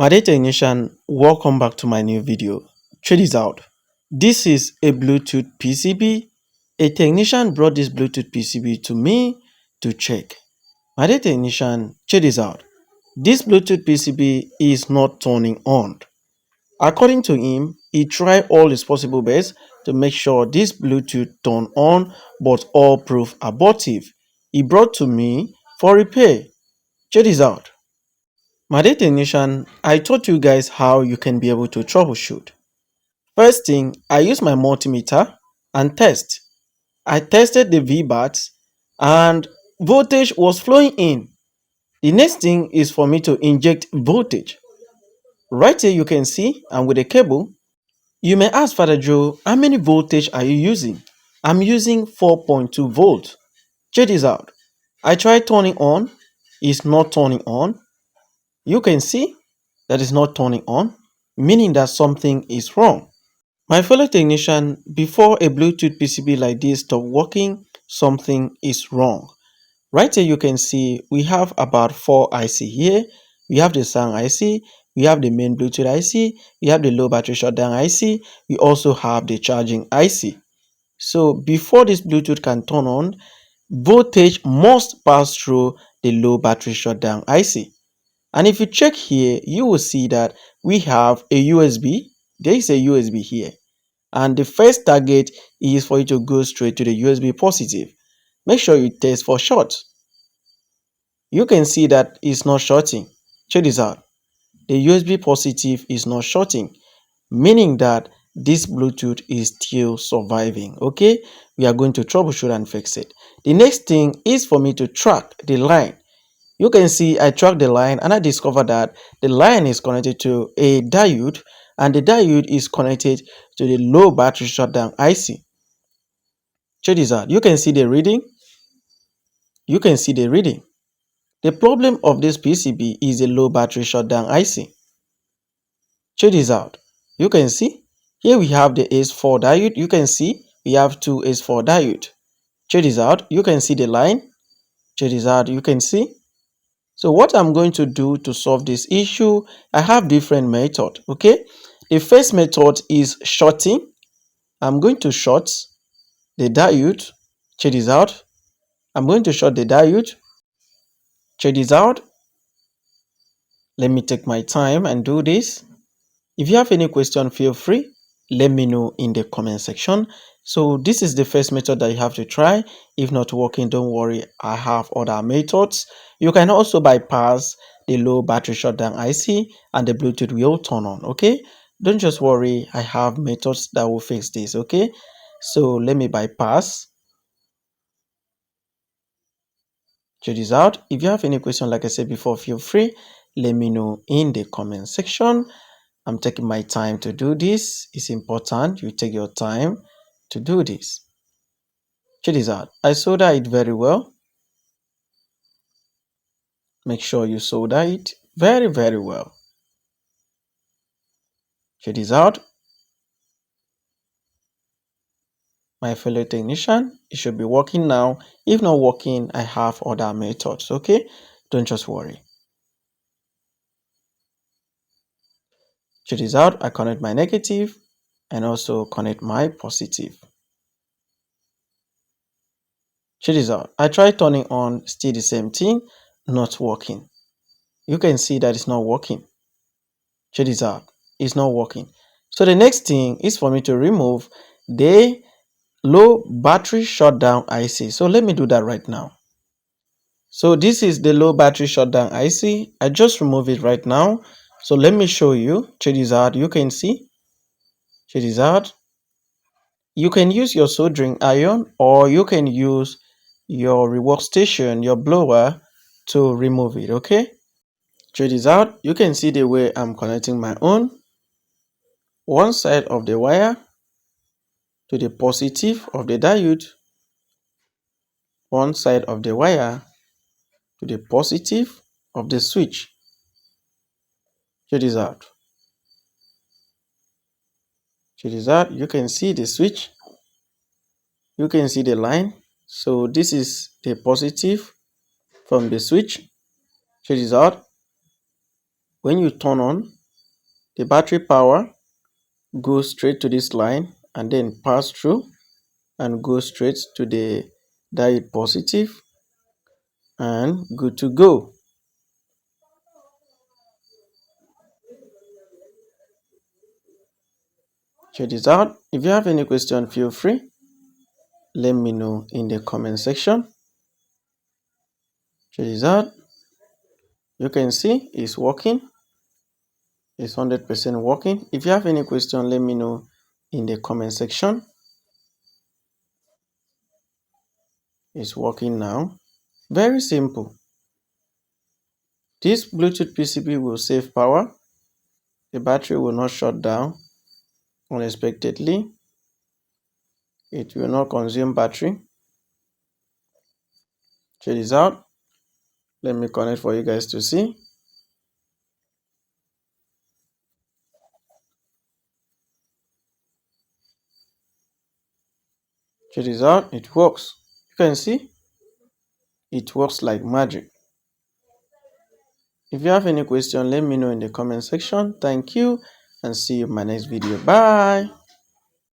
My dear technician, welcome back to my new video. Check this out. This is a Bluetooth PCB. A technician brought this Bluetooth PCB to me to check. My dear technician, check this out. This Bluetooth PCB is not turning on. According to him, he tried all his possible best to make sure this Bluetooth turn on, but all proved abortive. He brought to me for repair. Check this out. My dear technician, I taught you guys how you can be able to troubleshoot. First thing, I use my multimeter and test. I tested the VBATs and voltage was flowing in. The next thing is for me to inject voltage. Right here you can see I'm with a cable. You may ask Father Joe, how many voltage are you using? I'm using 4.2 volts. Check this out. I tried turning on, it's not turning on. You can see that is not turning on, meaning that something is wrong. My fellow technician, before a Bluetooth PCB like this stop working, something is wrong. Right here you can see we have about 4 IC here. We have the sound IC, we have the main Bluetooth IC, we have the low battery shutdown IC, we also have the charging IC. So before this Bluetooth can turn on, voltage must pass through the low battery shutdown IC. And if you check here, you will see that we have a USB. There is a USB here. And the first target is for you to go straight to the USB positive. Make sure you test for short. You can see that it's not shorting. Check this out. The USB positive is not shorting, meaning that this Bluetooth is still surviving. Okay, we are going to troubleshoot and fix it. The next thing is for me to track the line. You can see I tracked the line and I discovered that the line is connected to a diode and the diode is connected to the low battery shutdown IC. Check this out. You can see the reading. You can see the reading. The problem of this PCB is the low battery shutdown IC. Check this out. You can see here we have the S4 diode. You can see we have two S4 diode. Check this out. You can see the line. Check this out. You can see. So what I'm going to do to solve this issue, I have different methods. Okay, the first method is shorting. I'm going to short the diode. Check this out. I'm going to short the diode. Check this out. Let me take my time and do this. If you have any question, feel free. Let me know in the comment section. So this is the first method that you have to try. If not working, don't worry, I have other methods. You can also bypass the low battery shutdown IC and the Bluetooth will turn on. Okay, don't just worry, I have methods that will fix this. Okay, so let me bypass. Check this out. If you have any question, like I said before, feel free. Let me know in the comment section. I'm taking my time to do this. It's important you take your time to do this. Check this out. I solder it very well. Make sure you solder it very well. Check this out. My fellow technician, it should be working now. If not working, I have other methods. Okay, don't just worry. Check this out. I connect my negative and also connect my positive. Check this out. I try turning on, still the same thing, not working. You can see that it's not working. Check this out. It's not working. So the next thing is for me to remove the low battery shutdown IC. So let me do that right now. So this is the low battery shutdown IC. I just remove it right now. So let me show you. Check this out. You can see. Check this out. You can use your soldering iron or you can use your rework station, your blower to remove it. Okay. Check this out. You can see the way I'm connecting my own. One side of the wire to the positive of the diode, one side of the wire to the positive of the switch. Check this out. Check this out. You can see the switch. You can see the line. So this is the positive from the switch. Check this out. When you turn on, the battery power goes straight to this line and then pass through and go straight to the diode positive and good to go. Check this out. If you have any question, feel free. Let me know in the comment section. Check this out. You can see it's working. It's 100% working. If you have any question, let me know in the comment section. It's working now. Very simple. This Bluetooth PCB will save power. The battery will not shut down unexpectedly. It will not consume battery. Check this out. Let me connect for you guys to see. Check this out. It works. You can see it works like magic. If you have any question, let me know in the comment section. Thank you and see you in my next video. Bye.